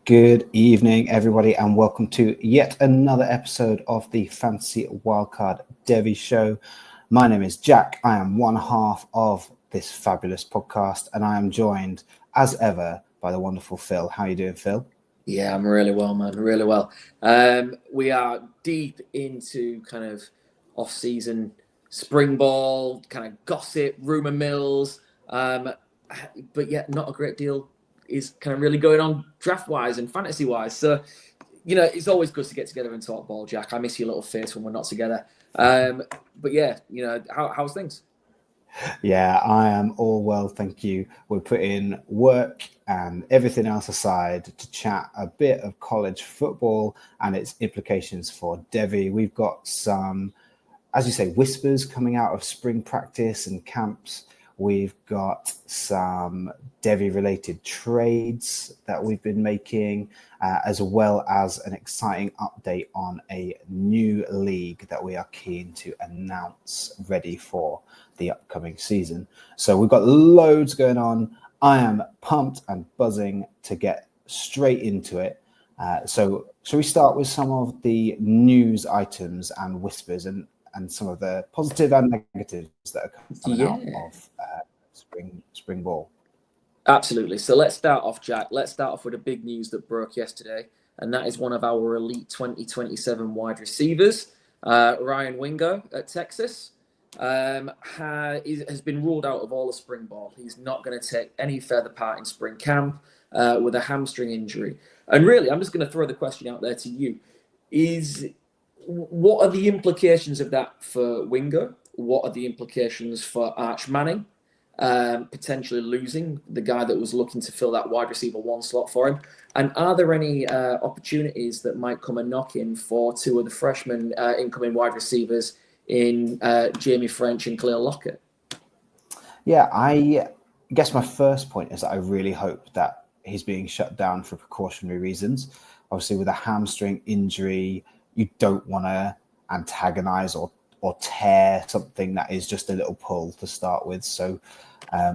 Good evening, everybody, and welcome to yet another episode of the Fantasy Wildcard Devy Show. My name is Jack. I am one half of this fabulous podcast, and I am joined, as ever, by the wonderful Phil. How are you doing, Phil? Yeah, I'm really well, man. Really well. We are deep into kind of off-season spring ball, kind of gossip, rumor mills, but yet not a great deal is kind of really going on draft-wise and fantasy-wise. So, it's always good to get together and talk ball, Jack. I miss your little face when we're not together. But yeah, how's things? Yeah, I am all well, thank you. We're putting work and everything else aside to chat a bit of college football and its implications for Devy. We've got some, as you say, whispers coming out of spring practice and camps. We've got some Devy-related trades that we've been making, as well as an exciting update on a new league that we are keen to announce ready for the upcoming season. So we've got loads going on. I am pumped and buzzing to get straight into it. So shall we start with some of the news items and whispers and some of the positive and negatives that are coming out of spring ball? Absolutely. So let's start off, Jack. Let's start off with a big news that broke yesterday, and that is one of our elite 2027 wide receivers, Ryan Wingo at Texas, has been ruled out of all of spring ball. He's not going to take any further part in spring camp with a hamstring injury. And really, I'm just going to throw the question out there to you. What are the implications of that for Wingo? What are the implications for Arch Manning? Potentially losing the guy that was looking to fill that wide receiver one slot for him. And are there any opportunities that might come a knock-in for two of the freshmen incoming wide receivers in Jamie French and Khalil Lockett? Yeah, I guess my first point is that I really hope that he's being shut down for precautionary reasons. Obviously, with a hamstring injury, you don't want to antagonize or tear something that is just a little pull to start with. So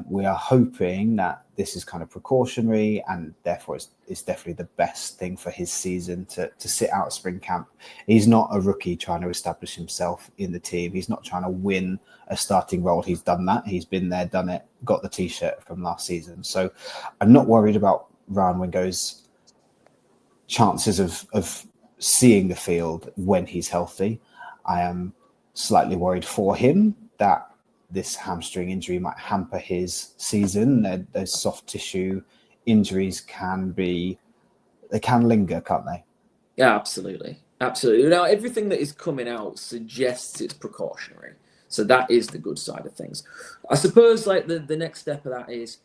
we are hoping that this is kind of precautionary, and therefore it's definitely the best thing for his season to sit out spring camp. He's not a rookie trying to establish himself in the team. He's not trying to win a starting role. He's done that. He's been there, done it, got the t-shirt from last season. So I'm not worried about Ryan Wingo's chances of seeing the field when he's healthy. I am slightly worried for him that this hamstring injury might hamper his season. Those soft tissue injuries can linger, can't they? Yeah, absolutely. Now, everything that is coming out suggests it's precautionary. So that is the good side of things. I suppose like the next step of that is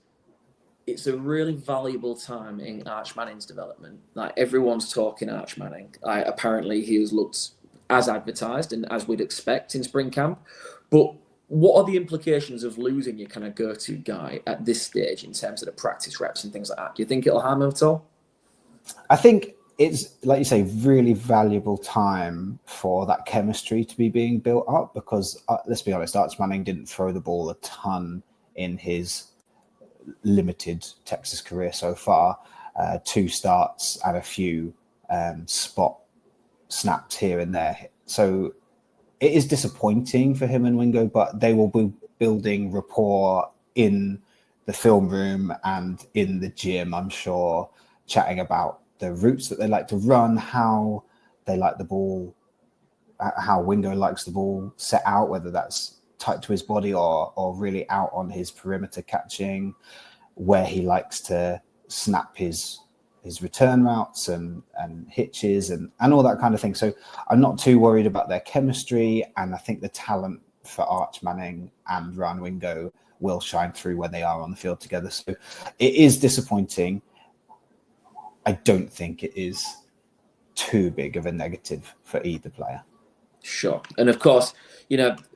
it's a really valuable time in Arch Manning's development. Like everyone's talking Arch Manning. Apparently he has looked as advertised and as we'd expect in spring camp. But what are the implications of losing your kind of go-to guy at this stage in terms of the practice reps and things like that? Do you think it'll harm him at all? I think it's, like you say, really valuable time for that chemistry to be being built up because, let's be honest, Arch Manning didn't throw the ball a ton in his limited Texas career so far. 2 starts and a few spot snaps here and there. So it is disappointing for him and Wingo, but they will be building rapport in the film room and in the gym, I'm sure, chatting about the routes that they like to run, how they like the ball, how Wingo likes the ball set out, whether that's tight to his body or really out on his perimeter catching, where he likes to snap his return routes and hitches and all that kind of thing. So I'm not too worried about their chemistry, and I think the talent for Arch Manning and Ryan Wingo will shine through when they are on the field together. So it is disappointing. I don't think it is too big of a negative for either player. Sure. And of course,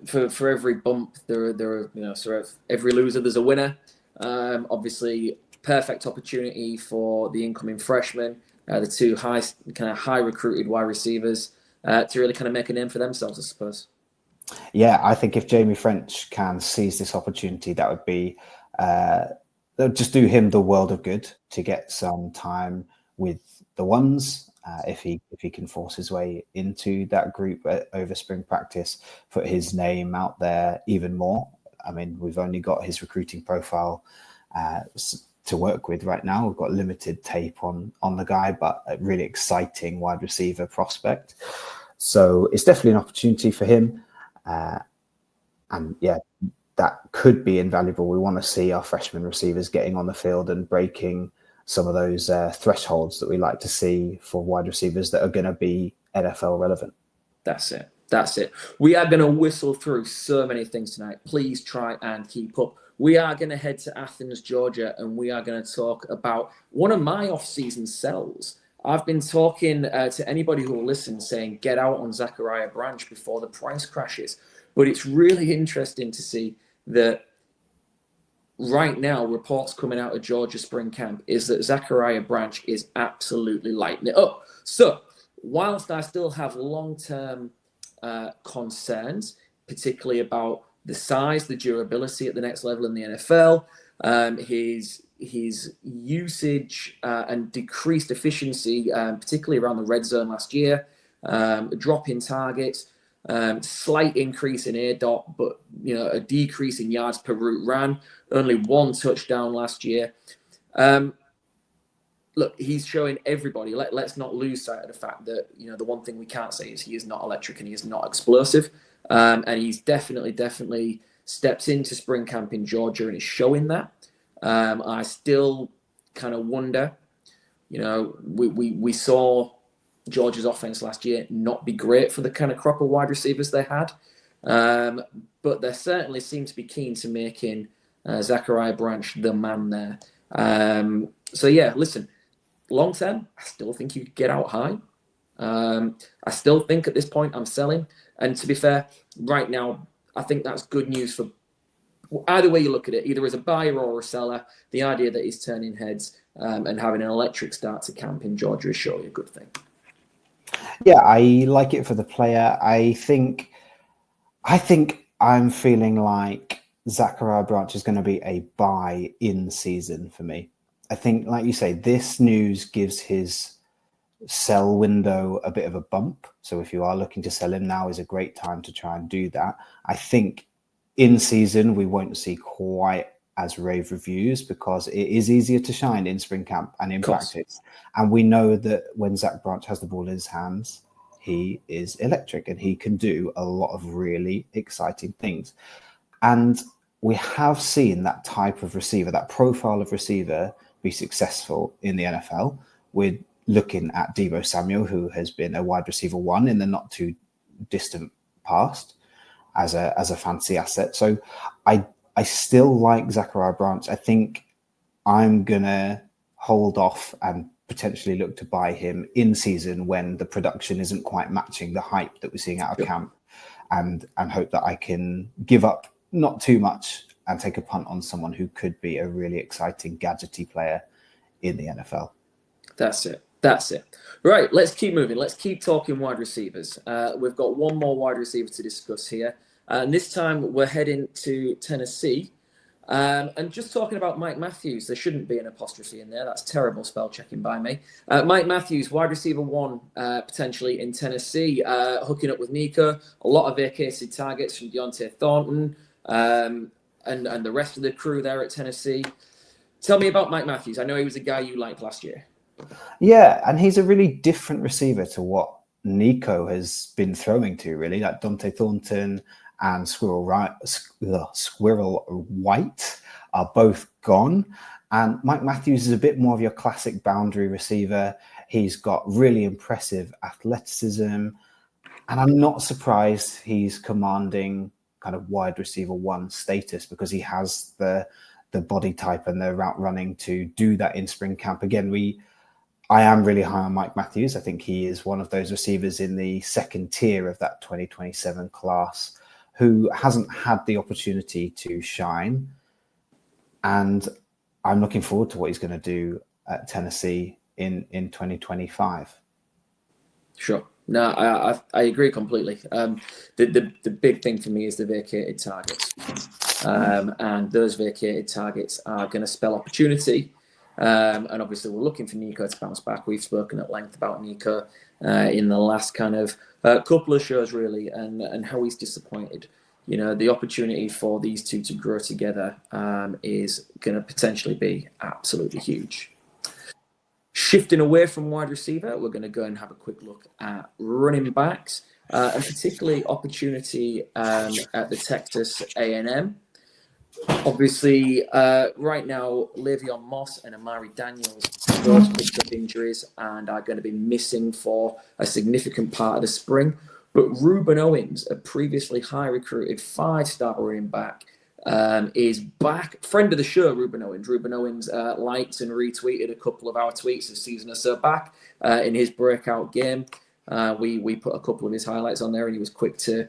for every bump, there are, sort of every loser, there's a winner. Obviously, perfect opportunity for the incoming freshmen, the two high recruited wide receivers, to really kind of make a name for themselves, I suppose. Yeah, I think if Jamie French can seize this opportunity, that would be just do him the world of good to get some time with the ones. If he can force his way into that group over spring practice, put his name out there even more. I mean, we've only got his recruiting profile to work with right now. We've got limited tape on the guy, but a really exciting wide receiver prospect. So it's definitely an opportunity for him. And yeah, that could be invaluable. We want to see our freshman receivers getting on the field and breaking some of those thresholds that we like to see for wide receivers that are going to be NFL relevant. That's it. We are going to whistle through so many things tonight. Please try and keep up. We are going to head to Athens, Georgia, and we are going to talk about one of my off-season sells. I've been talking to anybody who will listen, saying get out on Zachariah Branch before the price crashes. But it's really interesting to see that right now, reports coming out of Georgia spring camp is that Zachariah Branch is absolutely lighting it up. So whilst I still have long-term concerns, particularly about the size, the durability at the next level in the NFL, his usage and decreased efficiency, particularly around the red zone last year, drop in targets, slight increase in ADOT, but a decrease in yards per route ran, only one touchdown last year. Look, he's showing everybody. Let's not lose sight of the fact that the one thing we can't say is he is not electric and he is not explosive, and he's definitely steps into spring camp in Georgia and is showing that. I still kind of wonder. We saw Georgia's offense last year not be great for the kind of crop of wide receivers they had, but they certainly seem to be keen to making Zachariah Branch the man there. So yeah, listen. Long term, I still think you could get out high. I still think at this point I'm selling. And to be fair, right now, I think that's good news for either way you look at it, either as a buyer or a seller. The idea that he's turning heads and having an electric start to camp in Georgia is surely a good thing. Yeah, I like it for the player. I think I'm feeling like Zachariah Branch is going to be a buy in season for me. I think, like you say, this news gives his sell window a bit of a bump. So if you are looking to sell him, now is a great time to try and do that. I think in season, we won't see quite as rave reviews because it is easier to shine in spring camp and in practice. And we know that when Zach Branch has the ball in his hands, he is electric and he can do a lot of really exciting things. And we have seen that type of receiver, that profile of receiver, be successful in the NFL. We're looking at Deebo Samuel, who has been a wide receiver one in the not too distant past as a fancy asset. So I still like Zachariah Branch. I think I'm gonna hold off and potentially look to buy him in season when the production isn't quite matching the hype that we're seeing out of camp, and hope that I can give up not too much and take a punt on someone who could be a really exciting gadgety player in the NFL. That's it. Right, let's keep moving. Let's keep talking wide receivers. We've got one more wide receiver to discuss here. And this time we're heading to Tennessee. And just talking about Mike Matthews, there shouldn't be an apostrophe in there. That's terrible spell checking by me. Mike Matthews, wide receiver one, potentially in Tennessee, hooking up with Nico. A lot of vacated targets from Deontay Thornton. And the rest of the crew there at Tennessee. Tell me about Mike Matthews. I know he was a guy you liked last year. Yeah, and he's a really different receiver to what Nico has been throwing to, really. Like Deontay Thornton and Squirrel White are both gone. And Mike Matthews is a bit more of your classic boundary receiver. He's got really impressive athleticism. And I'm not surprised he's commanding kind of wide receiver one status because he has the body type and the route running to do that in spring camp. Again, I am really high on Mike Matthews. I think he is one of those receivers in the second tier of that 2027 class who hasn't had the opportunity to shine. And I'm looking forward to what he's going to do at Tennessee in 2025. Sure. No, I agree completely. The big thing for me is the vacated targets. And those vacated targets are going to spell opportunity And obviously, we're looking for Nico to bounce back. We've spoken at length about Nico in the last kind of couple of shows, really, and how he's disappointed. The opportunity for these two to grow together is going to potentially be absolutely huge. Shifting away from wide receiver, we're going to go and have a quick look at running backs, and particularly opportunity at the Texas A&M. Obviously, right now, Le'Veon Moss and Amari Daniels both picked up injuries and are going to be missing for a significant part of the spring. But Ruben Owens, a previously high recruited 5-star running back, is back. Friend of the show, Ruben Owens. Ruben Owens liked and retweeted a couple of our tweets a season or so back in his breakout game. We put a couple of his highlights on there, and he was quick to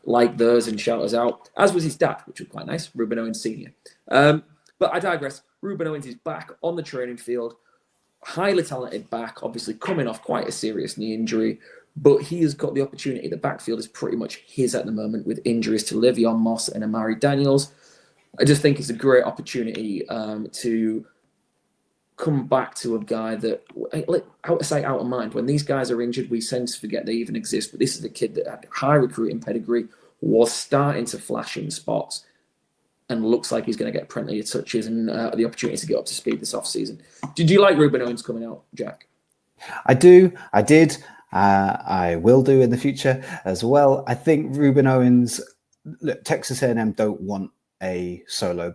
like those and shout us out, as was his dad, which was quite nice, Ruben Owens Sr. But I digress. Ruben Owens is back on the training field, highly talented back, obviously coming off quite a serious knee injury, but he has got the opportunity. The backfield is pretty much his at the moment with injuries to Le'Veon Moss and Amari Daniels. I just think it's a great opportunity to come back to a guy that, out of sight, out of mind. When these guys are injured, we tend to forget they even exist. But this is a kid that had high recruiting pedigree, was starting to flash in spots, and looks like he's going to get plenty of touches and the opportunity to get up to speed this offseason. Did you like Ruben Owens coming out, Jack? I do. I did. I will do in the future as well. I think Ruben Owens, look, Texas A&M don't want a solo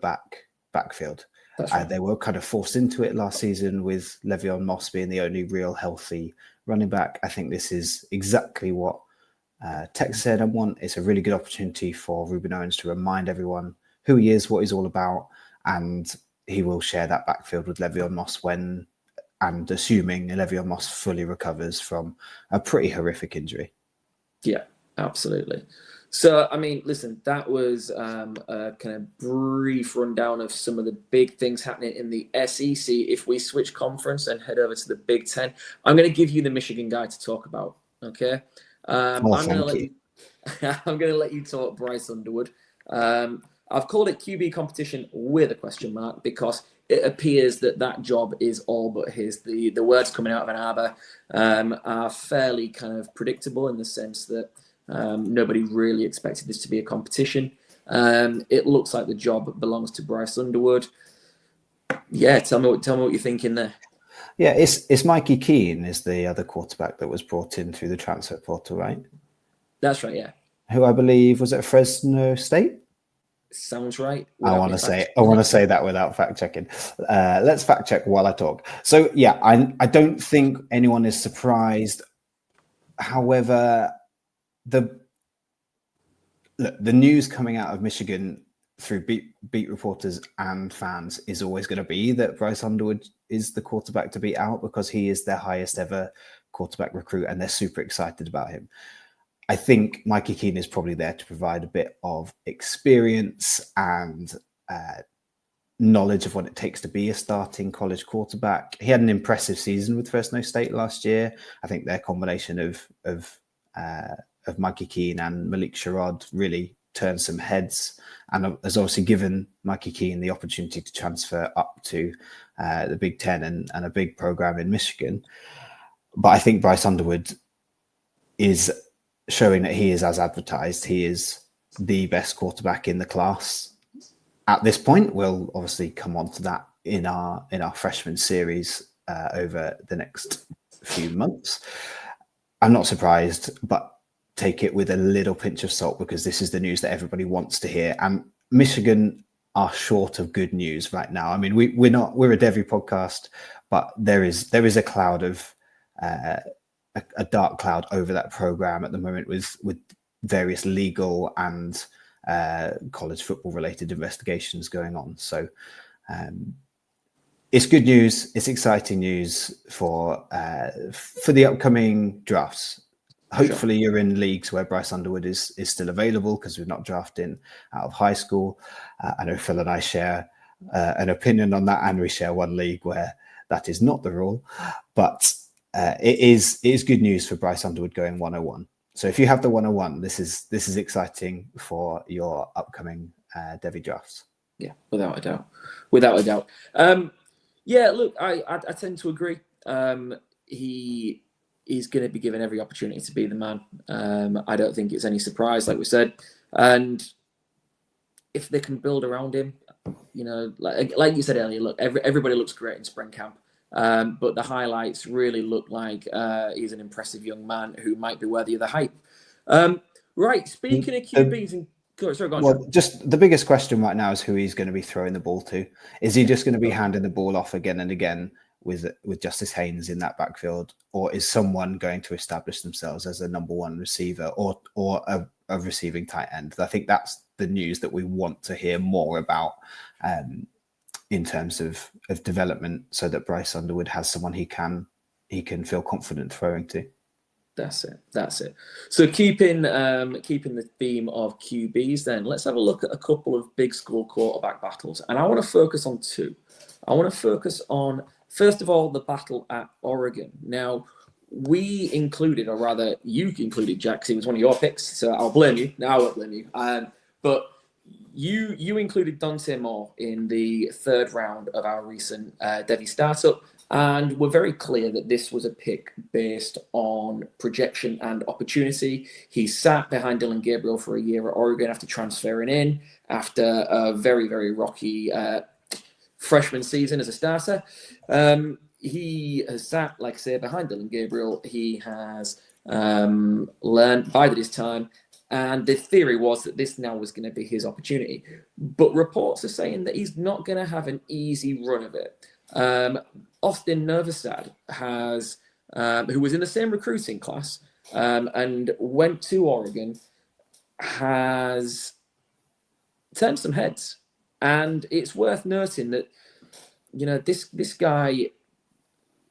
backfield. Right. They were kind of forced into it last season with Le'Veon Moss being the only real healthy running back. I think this is exactly what Texas A&M want. It's a really good opportunity for Ruben Owens to remind everyone who he is, what he's all about, and he will share that backfield with Le'Veon Moss when, and assuming Le'Veon Moss fully recovers from a pretty horrific injury. Yeah, absolutely. So, I mean, listen, that was a kind of brief rundown of some of the big things happening in the SEC. If we switch conference and head over to the Big Ten, I'm going to give you the Michigan guy to talk about, okay? I'm going to let you talk Bryce Underwood. I've called it QB competition with a question mark because it appears that job is all but his. The words coming out of Ann Arbor are fairly kind of predictable in the sense that nobody really expected this to be a competition. It looks like the job belongs to Bryce Underwood. Yeah, tell me what you're thinking there. Yeah, it's Mikey Keene is the other quarterback that was brought in through the transfer portal, right? That's right, yeah. Who I believe was at Fresno State. Sounds right. I want to say that without fact checking. Let's fact check while I talk. So yeah, I don't think anyone is surprised. However, the news coming out of Michigan through beat reporters and fans is always going to be that Bryce Underwood is the quarterback to beat out because he is their highest ever quarterback recruit and they're super excited about him. I think Mikey Keene is probably there to provide a bit of experience and knowledge of what it takes to be a starting college quarterback. He had an impressive season with Fresno State last year. I think their combination of Mikey Keene and Malik Sherrod really turned some heads and has obviously given Mikey Keene the opportunity to transfer up to the Big Ten and a big program in Michigan. But I think Bryce Underwood is showing that he is as advertised. He is the best quarterback in the class at this point. We'll obviously come on to that in our freshman series over the next few months. I'm not surprised, but take it with a little pinch of salt because this is the news that everybody wants to hear. And Michigan are short of good news right now. I mean, we're a Devy podcast, but there is a cloud of a dark cloud over that program at the moment with various legal and college football related investigations going on. So it's good news. It's exciting news for the upcoming drafts. Hopefully you're in leagues where Bryce Underwood is still available because we're not drafting out of high school. I know Phil and I share an opinion on that, and we share one league where that is not the rule. But it is good news for Bryce Underwood going 101. So if you have the 101, this is exciting for your upcoming Devy drafts. Yeah, without a doubt. Yeah, look, I tend to agree. He is going to be given every opportunity to be the man. I don't think it's any surprise, like we said. And if they can build around him, you know, like you said earlier, look, everybody looks great in spring camp. But the highlights really look like he's an impressive young man who might be worthy of the hype. Right, speaking of QBs, and sorry, go on. Well, just the biggest question right now is who he's going to be throwing the ball to. Is he just going to be handing the ball off again and again with Justice Haynes in that backfield, or is someone going to establish themselves as a number one receiver or a receiving tight end? I think that's the news that we want to hear more about in terms of development, so that Bryce Underwood has someone he can feel confident throwing to. That's it. So keeping the theme of QBs, then let's have a look at a couple of big school quarterback battles, and I want to focus on two. I want to focus on, first of all, the battle at Oregon. Now, we included, or rather, you included Jack, because it was one of your picks, so I'll blame you. No, I won't blame you. But you included Dante Moore in the third round of our recent Devy startup. And we're very clear that this was a pick based on projection and opportunity. He sat behind Dylan Gabriel for a year at Oregon after transferring in after a very, very rocky freshman season as a starter. He has sat, like I say, behind Dylan Gabriel. He has learned, bided his time. And the theory was that this now was going to be his opportunity. But reports are saying that he's not going to have an easy run of it. Austin Novosad has, who was in the same recruiting class and went to Oregon, has turned some heads. And it's worth noting that, you know, this guy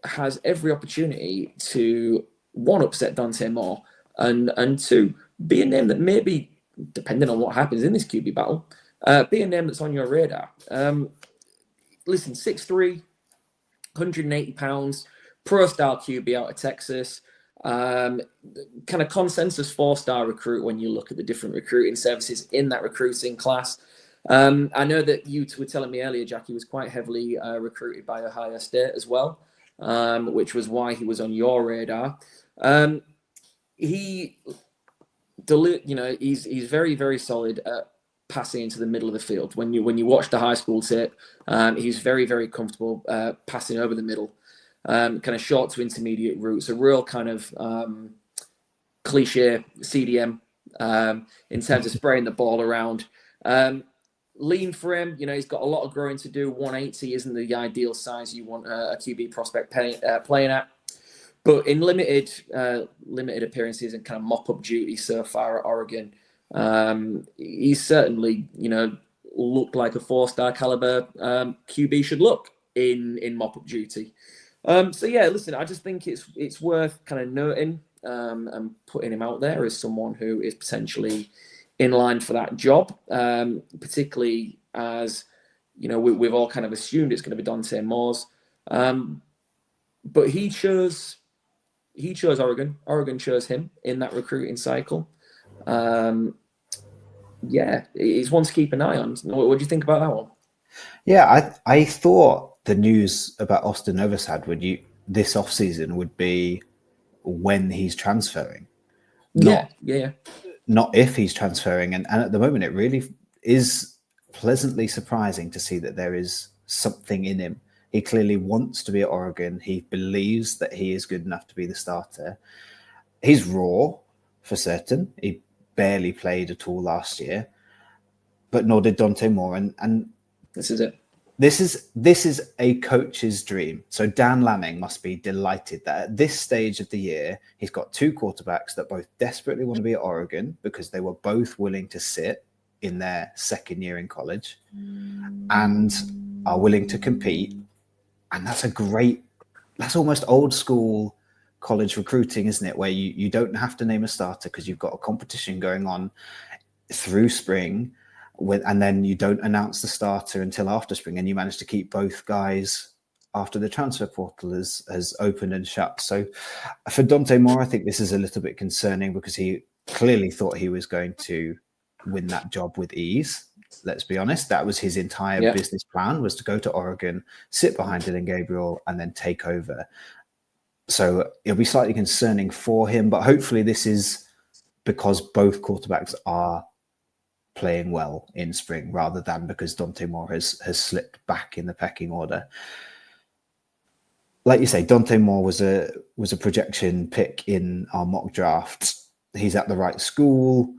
has every opportunity to, one, upset Dante Moore, and two, be a name that maybe, depending on what happens in this QB battle, be a name that's on your radar. Listen, 6'3", 180 pounds, pro-style QB out of Texas, kind of consensus 4-star recruit when you look at the different recruiting services in that recruiting class. I know that you were telling me earlier, Jackie, was quite heavily recruited by Ohio State as well, which was why he was on your radar. He's very, very solid at passing into the middle of the field. When you watch the high school tape, he's very, very comfortable passing over the middle, kind of short to intermediate routes, a real kind of cliche CDM in terms of spraying the ball around. Lean for him, you know, he's got a lot of growing to do. 180 isn't the ideal size you want a QB prospect playing at. But in limited appearances and kind of mop-up duty so far at Oregon, he's certainly, you know, looked like a 4-star caliber QB should look in mop-up duty. So yeah, listen, I just think it's worth kind of noting and putting him out there as someone who is potentially in line for that job, particularly as, you know, we've all kind of assumed it's going to be Dante Moore's. But he chose Oregon. Oregon chose him in that recruiting cycle. Yeah, it's one to keep an eye on. What do you think about that one? Yeah, I thought the news about Austin Novosad this offseason would be when he's transferring. Yeah. Not if he's transferring. And at the moment, it really is pleasantly surprising to see that there is something in him. He clearly wants to be at Oregon. He believes that he is good enough to be the starter. He's raw, for certain. He barely played at all last year, but nor did Dante Moore. And this is it. This is a coach's dream. So Dan Lanning must be delighted that at this stage of the year, he's got two quarterbacks that both desperately want to be at Oregon because they were both willing to sit in their second year in college and are willing to compete. And that's almost old school college recruiting, isn't it? Where you don't have to name a starter because you've got a competition going on through spring, and then you don't announce the starter until after spring, and you manage to keep both guys after the transfer portal has opened and shut. So for Dante Moore, I think this is a little bit concerning because he clearly thought he was going to win that job with ease. let's be honest, that was his entire business plan, was to go to Oregon, sit behind Dylan Gabriel, and then take over. So it'll be slightly concerning for him, but hopefully this is because both quarterbacks are playing well in spring, rather than because Dante Moore has slipped back in the pecking order. Like you say, Dante Moore was a projection pick in our mock draft. He's at the right school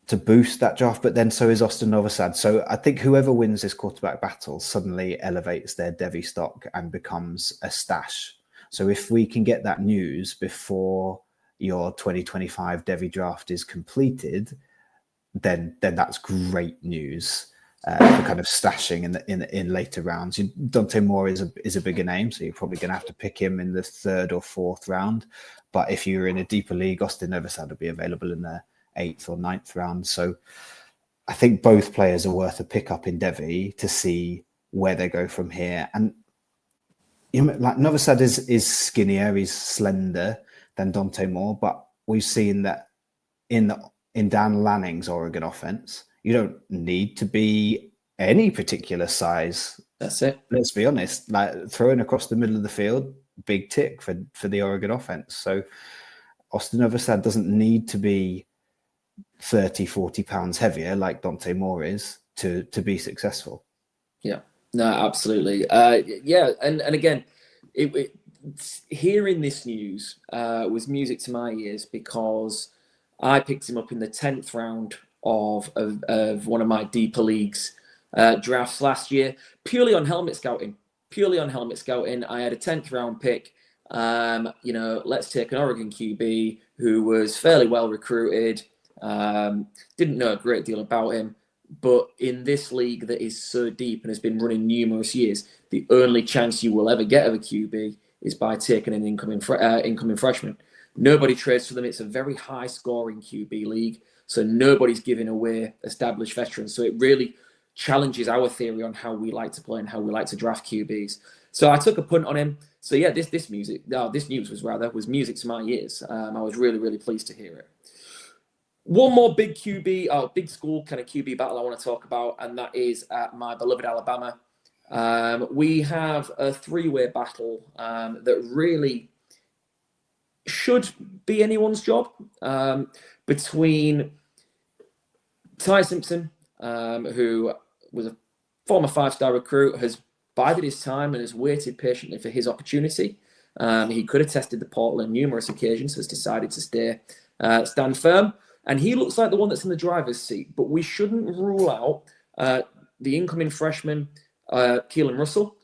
to boost that draft, but then so is Austin Novosad. So I think whoever wins this quarterback battle suddenly elevates their Devy stock and becomes a stash. So if we can get that news before your 2025 Devy draft is completed, then that's great news for kind of stashing in later rounds. Dante Moore is a bigger name, so you're probably going to have to pick him in the 3rd or 4th round. But if you're in a deeper league, Austin Novosad will be available in the 8th or 9th round. So I think both players are worth a pickup in Devy to see where they go from here. And like Novosad is skinnier, he's slender than Dante Moore, but we've seen that in Dan Lanning's Oregon offense, you don't need to be any particular size. That's it. Let's be honest, like throwing across the middle of the field, big tick for the Oregon offense. So Austin Novosad doesn't need to be 30, 40 pounds heavier like Dante Moore is to be successful. Yeah, no, absolutely. And again, hearing this news was music to my ears, because I picked him up in the 10th round of one of my deeper leagues drafts last year, purely on helmet scouting. I had a 10th round pick. Let's take an Oregon QB who was fairly well recruited. Didn't know a great deal about him, but in this league that is so deep and has been running numerous years, the only chance you will ever get of a QB is by taking an incoming freshman. Nobody trades for them. It's a very high scoring QB league, so nobody's giving away established veterans. So it really challenges our theory on how we like to play and how we like to draft QBs. So I took a punt on him. So yeah, this news was music to my ears. I was really, really pleased to hear it. One more big school kind of QB battle I want to talk about, and that is at my beloved Alabama. We have a 3-way battle that really should be anyone's job, between Ty Simpson, who was a former 5-star recruit, has bided his time and has waited patiently for his opportunity. He could have tested the portal on numerous occasions, has decided to stand firm. And he looks like the one that's in the driver's seat, but we shouldn't rule out the incoming freshman, Keelan Russell,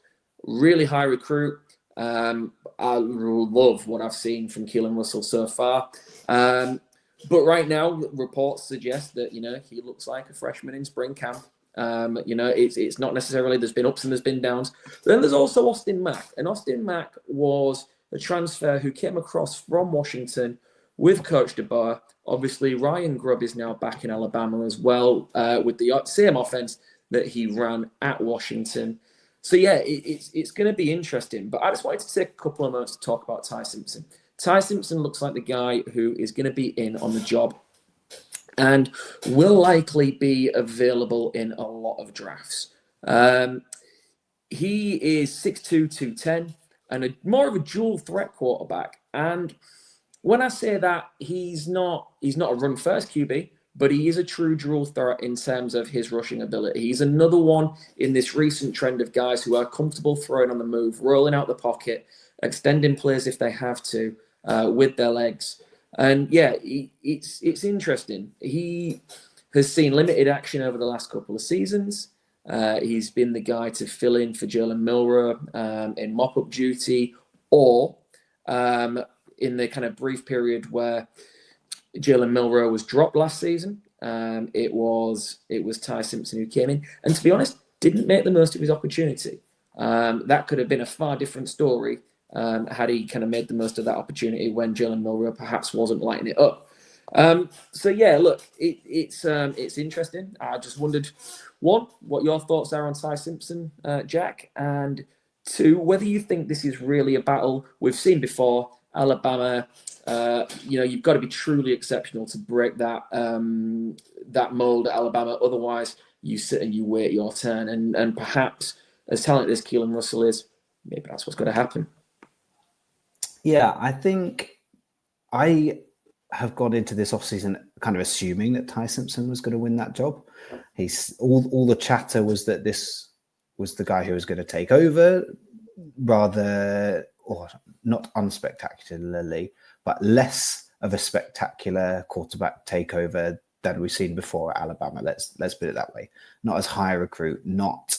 really high recruit. I love what I've seen from Keelan Russell so far. But right now, reports suggest that, he looks like a freshman in spring camp. It's not necessarily, there's been ups and there's been downs. Then there's also Austin Mack. And Austin Mack was a transfer who came across from Washington with Coach DeBoer. Obviously, Ryan Grubb is now back in Alabama as well, with the same offense that he ran at Washington. So yeah, it's going to be interesting. But I just wanted to take a couple of moments to talk about Ty Simpson. Ty Simpson looks like the guy who is going to be in on the job and will likely be available in a lot of drafts. He is 6'2", 210, and more of a dual threat quarterback. And when I say that, he's not a run first QB, but he is a true dual threat in terms of his rushing ability. He's another one in this recent trend of guys who are comfortable throwing on the move, rolling out the pocket, extending plays if they have to with their legs. And yeah, it's interesting. He has seen limited action over the last couple of seasons. He's been the guy to fill in for Jalen Milroe in mop-up duty, or in the kind of brief period where Jalen Milroe was dropped last season. It was Ty Simpson who came in, and to be honest, didn't make the most of his opportunity. That could have been a far different story had he kind of made the most of that opportunity when Jalen Milroe perhaps wasn't lighting it up. So yeah, look, it's interesting. I just wondered, one, what your thoughts are on Ty Simpson, Jack, and two, whether you think this is really a battle we've seen before. Alabama You've got to be truly exceptional to break that that mold at Alabama. Otherwise, you sit and you wait your turn. And perhaps, as talented as Keelan Russell is, maybe that's what's going to happen. Yeah, I think I have gone into this offseason kind of assuming that Ty Simpson was going to win that job. He's all the chatter was that this was the guy who was going to take over, rather, or not unspectacularly, but less of a spectacular quarterback takeover than we've seen before at Alabama. Let's put it that way. Not as high a recruit, not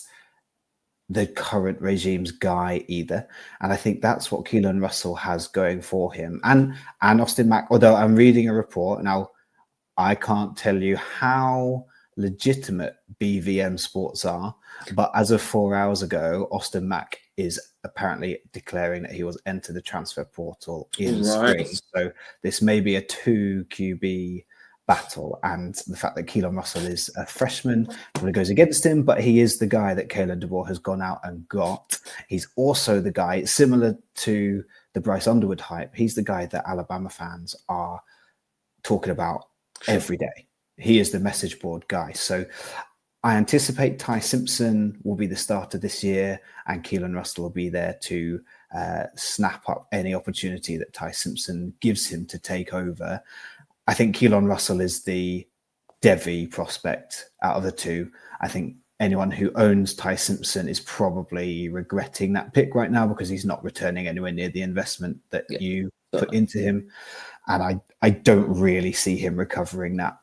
the current regime's guy either. And I think that's what Keelan Russell has going for him. And Austin Mack, although I'm reading a report now, I can't tell you how legitimate BVM sports are, but as of 4 hours ago, Austin Mack is apparently declaring that he will enter the transfer portal in spring. So this may be a 2 QB battle, and the fact that Keelan Russell is a freshman probably goes against him, but he is the guy that Kalen DeBoer has gone out and got. He's also the guy, similar to the Bryce Underwood hype, he's the guy that Alabama fans are talking about every day. He is the message board guy. So I anticipate Ty Simpson will be the starter this year, and Keelan Russell will be there to snap up any opportunity that Ty Simpson gives him to take over. I think Keelan Russell is the Devy prospect out of the two. I think anyone who owns Ty Simpson is probably regretting that pick right now because he's not returning anywhere near the investment that you put into him. And I don't really see him recovering that,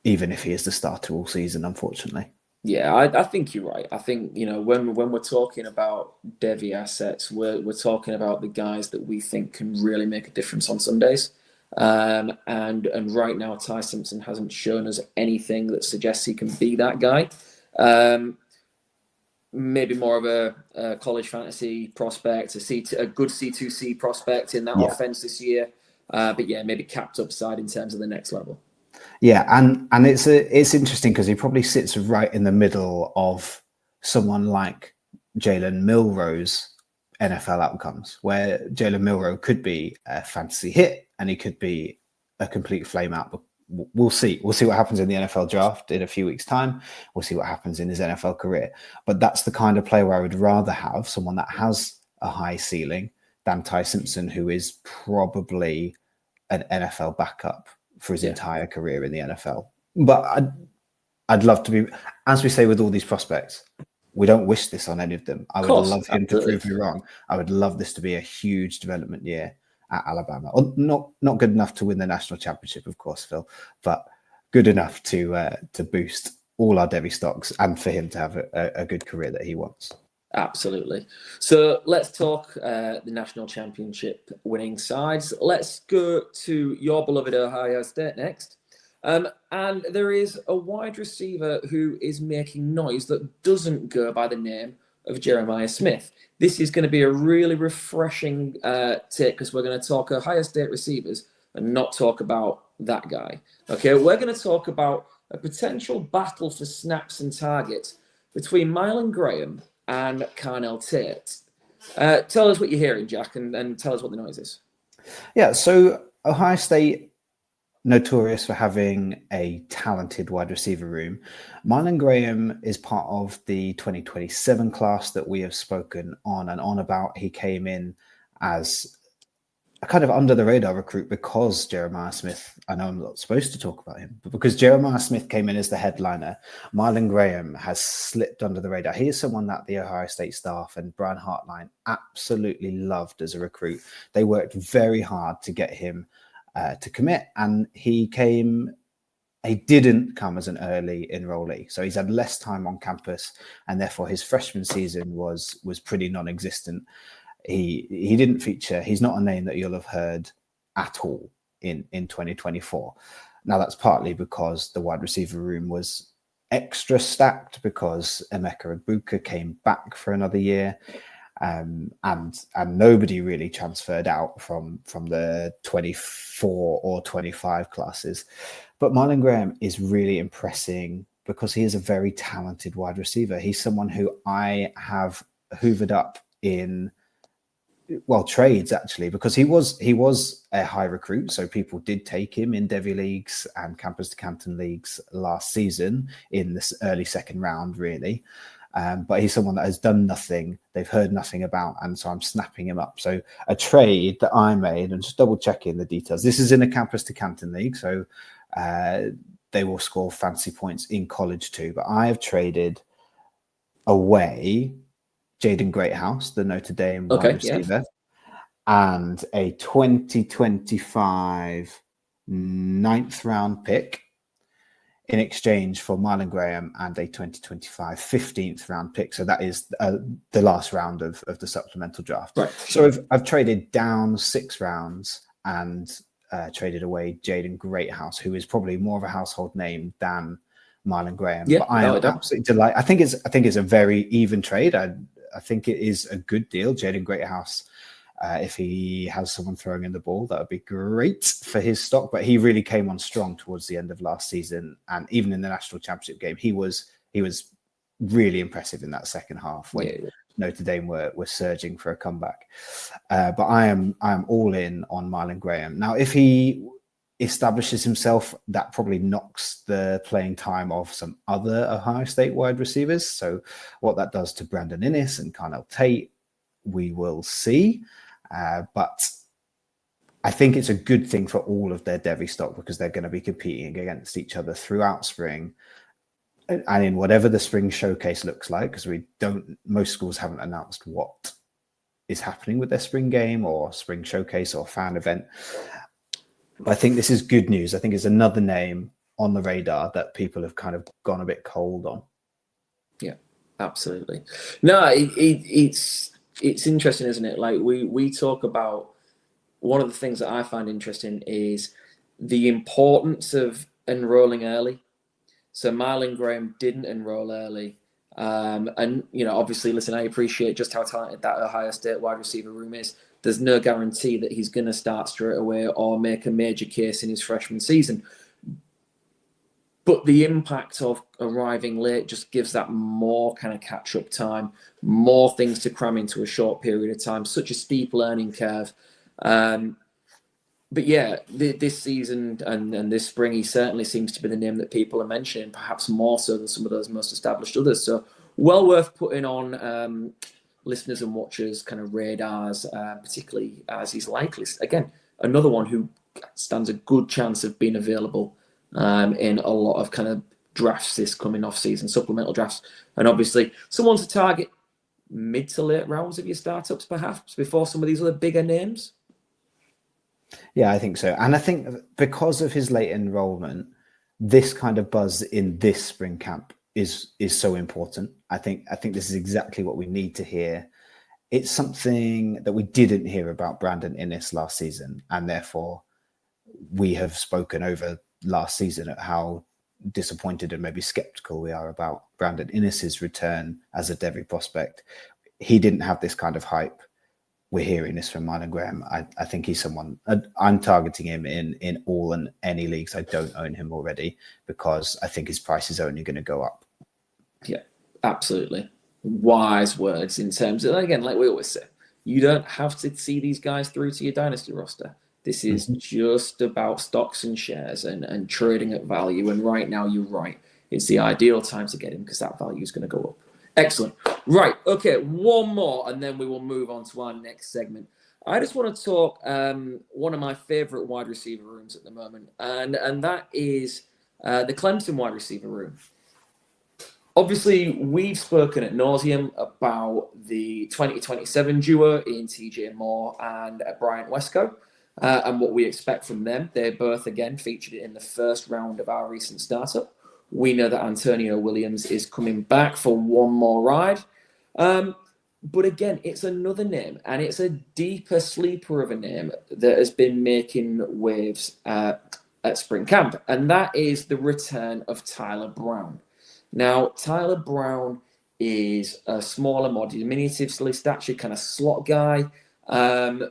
even if he is the starter all season, unfortunately. Yeah, I think you're right. I think, when we're talking about Devy assets, we're talking about the guys that we think can really make a difference on Sundays. And right now, Ty Simpson hasn't shown us anything that suggests he can be that guy. Maybe more of a college fantasy prospect, a good C2C prospect in that offense this year. But yeah, maybe capped upside in terms of the next level. Yeah, and it's interesting because he probably sits right in the middle of someone like Jalen Milroe's NFL outcomes, where Jalen Milroe could be a fantasy hit and he could be a complete flame out. But we'll see. We'll see what happens in the NFL draft in a few weeks' time. We'll see what happens in his NFL career. But that's the kind of player where I would rather have someone that has a high ceiling than Ty Simpson, who is probably an NFL backup for his entire career in the NFL. But I'd love to be, as we say with all these prospects, we don't wish this on any of them. I would love him to prove me wrong. I would love this to be a huge development year at Alabama. Not good enough to win the national championship, of course, Phil, but good enough to boost all our Devy stocks and for him to have a good career that he wants. Absolutely. So let's talk the national championship winning sides. Let's go to your beloved Ohio State next. And there is a wide receiver who is making noise that doesn't go by the name of Jeremiah Smith. This is going to be a really refreshing take because we're going to talk Ohio State receivers and not talk about that guy. Okay, we're going to talk about a potential battle for snaps and targets between Mylan Graham and Carnell Tate. Tell us what you're hearing, Jack, and tell us what the noise is. Yeah, so Ohio State, notorious for having a talented wide receiver room. Mylan Graham is part of the 2027 class that we have spoken on and on about. He came in as a kind of under the radar recruit because Jeremiah Smith, I know I'm not supposed to talk about him, but because Jeremiah Smith came in as the headliner, Mylan Graham has slipped under the radar. He is someone that the Ohio State staff and Brian Hartline absolutely loved as a recruit. They worked very hard to get him to commit, and he didn't come as an early enrollee. So he's had less time on campus, and therefore his freshman season was pretty non-existent. He didn't feature. He's not a name that you'll have heard at all in 2024. Now, that's partly because the wide receiver room was extra stacked because Emeka Egbuka came back for another year, and nobody really transferred out from the 24 or 25 classes. But Mylan Graham is really impressing because he is a very talented wide receiver. He's someone who I have hoovered up in trades actually, because he was a high recruit, so people did take him in Devy leagues and Campus to Canton leagues last season in this early second round, really. But he's someone that has done nothing, they've heard nothing about, and so I'm snapping him up. So a trade that I made, and just double checking the details. This is in a Campus to Canton league, so they will score fancy points in college too. But I have traded away Jaden Greathouse, the Notre Dame wide receiver, and a 2025 ninth round pick in exchange for Marlon Graham and a 2025 15th round pick. So that is the last round of the supplemental draft. Right. So I've traded down 6 rounds and traded away Jaden Greathouse, who is probably more of a household name than Marlon Graham. Yeah, but I am absolutely delighted. I think it's a very even trade. I think it is a good deal. Jaden Greathouse, if he has someone throwing in the ball, that would be great for his stock. But he really came on strong towards the end of last season, and even in the national championship game, he was really impressive in that second half when Notre Dame were surging for a comeback. But I am all in on Marlon Graham. Now, if he establishes himself, that probably knocks the playing time of some other Ohio State wide receivers. So what that does to Brandon Inniss and Carnell Tate, we will see. But I think it's a good thing for all of their Devy stock, because they're going to be competing against each other throughout spring and in whatever the spring showcase looks like, because most schools haven't announced what is happening with their spring game or spring showcase or fan event. But I think this is good news. I think it's another name on the radar that people have kind of gone a bit cold on. Yeah, absolutely. No, it's interesting, isn't it? Like we talk about, one of the things that I find interesting is the importance of enrolling early. So Marlon Graham didn't enroll early. And, obviously, listen, I appreciate just how talented that Ohio State wide receiver room is. There's no guarantee that he's going to start straight away or make a major case in his freshman season. But the impact of arriving late just gives that more kind of catch-up time, more things to cram into a short period of time, such a steep learning curve. But yeah, this season and this spring, he certainly seems to be the name that people are mentioning, perhaps more so than some of those most established others. So well worth putting on listeners and watchers' kind of radars, particularly as he's likely, again, another one who stands a good chance of being available in a lot of kind of drafts this coming off season, supplemental drafts. And obviously someone to target mid to late rounds of your startups, perhaps, before some of these other bigger names. Yeah, I think so. And I think because of his late enrollment, this kind of buzz in this spring camp is so important. I think this is exactly what we need to hear. It's something that we didn't hear about Brandon Inniss last season, and therefore we have spoken over last season at how disappointed and maybe skeptical we are about Brandon Inniss's return as a Devy prospect. He didn't have this kind of hype. We're hearing this from Marlon Graham. I think he's someone, I'm targeting him in all and any leagues. I don't own him already because I think his price is only going to go up. Yeah, absolutely. Wise words in terms of, again, like we always say, you don't have to see these guys through to your dynasty roster. This is just about stocks and shares and trading at value. And right now, you're right. It's the ideal time to get him because that value is going to go up. Excellent. Right. Okay. One more, and then we will move on to our next segment. I just want to talk one of my favorite wide receiver rooms at the moment, and that is the Clemson wide receiver room. Obviously, we've spoken at nauseum about the 2027 duo in TJ Moore and Bryant Wesco, and what we expect from them. They're both, again, featured in the first round of our recent startup. We know that Antonio Williams is coming back for one more ride. But again, it's another name, and it's a deeper sleeper of a name that has been making waves at spring camp, and that is the return of Tyler Brown. Now, Tyler Brown is a smaller, more diminutively statured kind of slot guy, kind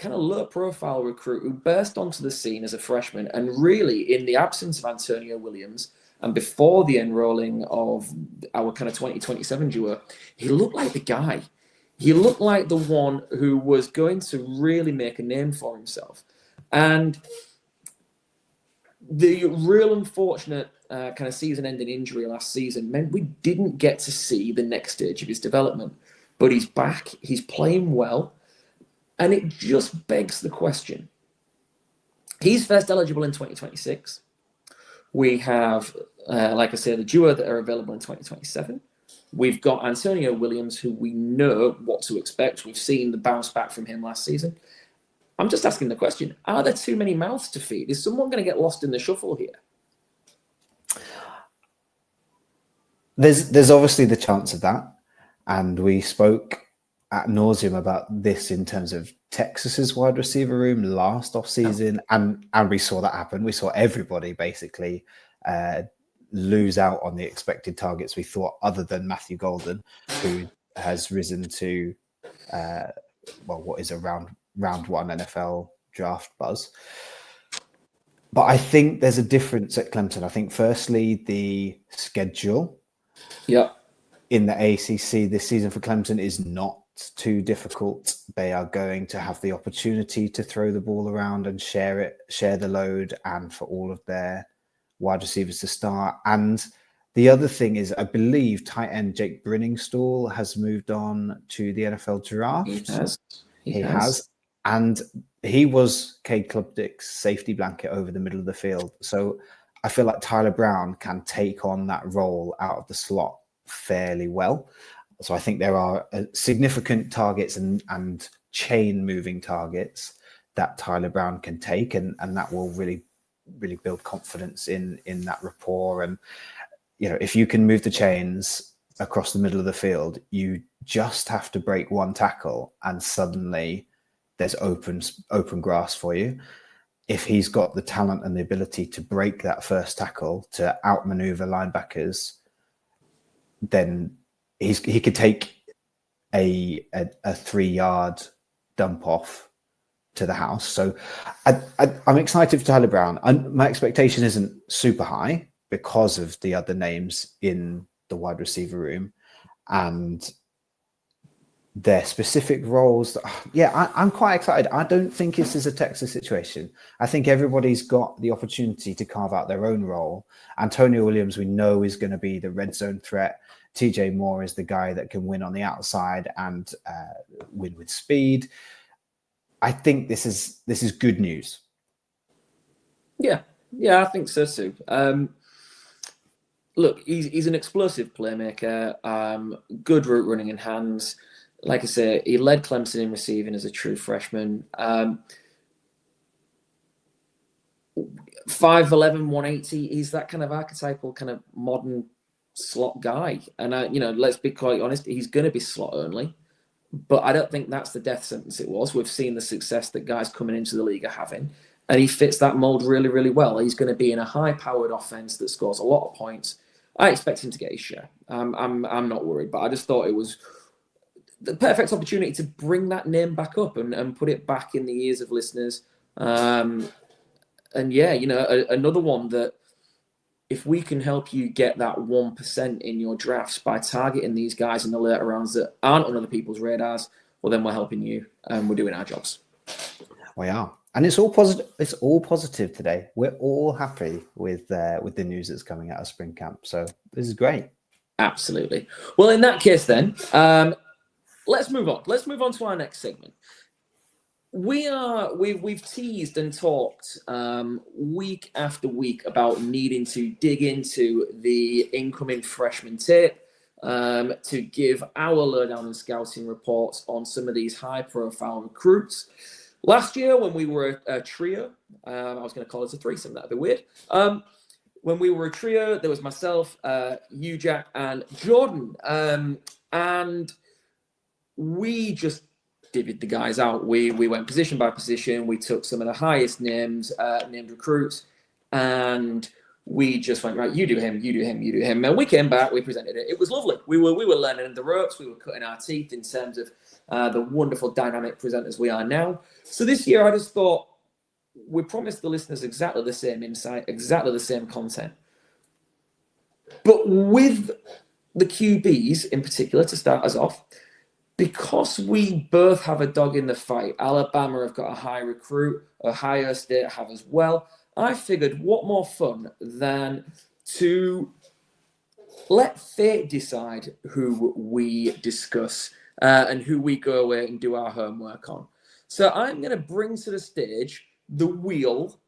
of low-profile recruit who burst onto the scene as a freshman, and really, in the absence of Antonio Williams, and before the enrolling of our kind of 2027 duo, he looked like the guy. He looked like the one who was going to really make a name for himself. And the real unfortunate kind of season-ending injury last season meant we didn't get to see the next stage of his development. But he's back, he's playing well, and it just begs the question. He's first eligible in 2026. We have, like I say, the duo that are available in 2027. We've got Antonio Williams, who we know what to expect. We've seen the bounce back from him last season. I'm just asking the question, are there too many mouths to feed? Is someone going to get lost in the shuffle here? There's obviously the chance of that. And we spoke ad nauseum about this in terms of Texas's wide receiver room last offseason. And we saw that happen. We saw everybody basically lose out on the expected targets we thought, other than Matthew Golden, who has risen to, what is a round one NFL draft buzz. But I think there's a difference at Clemson. I think, firstly, the schedule in the ACC this season for Clemson is not too difficult. They are going to have the opportunity to throw the ball around and share the load, and for all of their wide receivers to start. And the other thing is, I believe tight end Jake Brinningstall has moved on to the NFL draft. He has. And he was Cade Klubnik's safety blanket over the middle of the field. So I feel like Tyler Brown can take on that role out of the slot fairly well. So I think there are significant targets and chain moving targets that Tyler Brown can take, and that will really build confidence in that rapport. And, if you can move the chains across the middle of the field, you just have to break one tackle and suddenly there's open grass for you. If he's got the talent and the ability to break that first tackle, to outmaneuver linebackers, then he could take a 3-yard dump off to the house. So I'm excited for Tyler Brown. My expectation isn't super high because of the other names in the wide receiver room and their specific roles. I'm quite excited. I don't think this is a Texas situation. I think everybody's got the opportunity to carve out their own role. Antonio Williams, we know, is going to be the red zone threat. TJ Moore is the guy that can win on the outside and win with speed. I think this is good news. Yeah, I think so too. Look, he's an explosive playmaker, good route running in hands. Like I say, he led Clemson in receiving as a true freshman. 5'11", 180. He's that kind of archetypal, kind of modern slot guy. And let's be quite honest, he's going to be slot only. But I don't think that's the death sentence it was. We've seen the success that guys coming into the league are having, and he fits that mold really, really well. He's going to be in a high-powered offense that scores a lot of points. I expect him to get his share. I'm not worried, but I just thought it was the perfect opportunity to bring that name back up and put it back in the ears of listeners. Another one that, if we can help you get that 1% in your drafts by targeting these guys in the later rounds that aren't on other people's radars, well, then we're helping you and we're doing our jobs. We are. And it's all positive. It's all positive today. We're all happy with the news that's coming out of spring camp. So this is great. Absolutely. Well, in that case, then, let's move on. Let's move on to our next segment. We've teased and talked week after week about needing to dig into the incoming freshman tape to give our lowdown and scouting reports on some of these high-profile recruits. Last year, when we were a trio, I was going to call it a threesome. That'd be weird. When we were a trio, there was myself, you, Jack, and Jordan, and we just divvied the guys out. We went position by position. We took some of the highest named recruits, and we just went, right, you do him, you do him, you do him. And we came back, we presented it. It was lovely. We were learning the ropes. We were cutting our teeth in terms of the wonderful dynamic presenters we are now. So this year, I just thought, we promised the listeners exactly the same insight, exactly the same content. But with the QBs in particular, to start us off, because we both have a dog in the fight, Alabama have got a high recruit, Ohio State have as well. I figured what more fun than to let fate decide who we discuss and who we go away and do our homework on. So I'm going to bring to the stage the wheel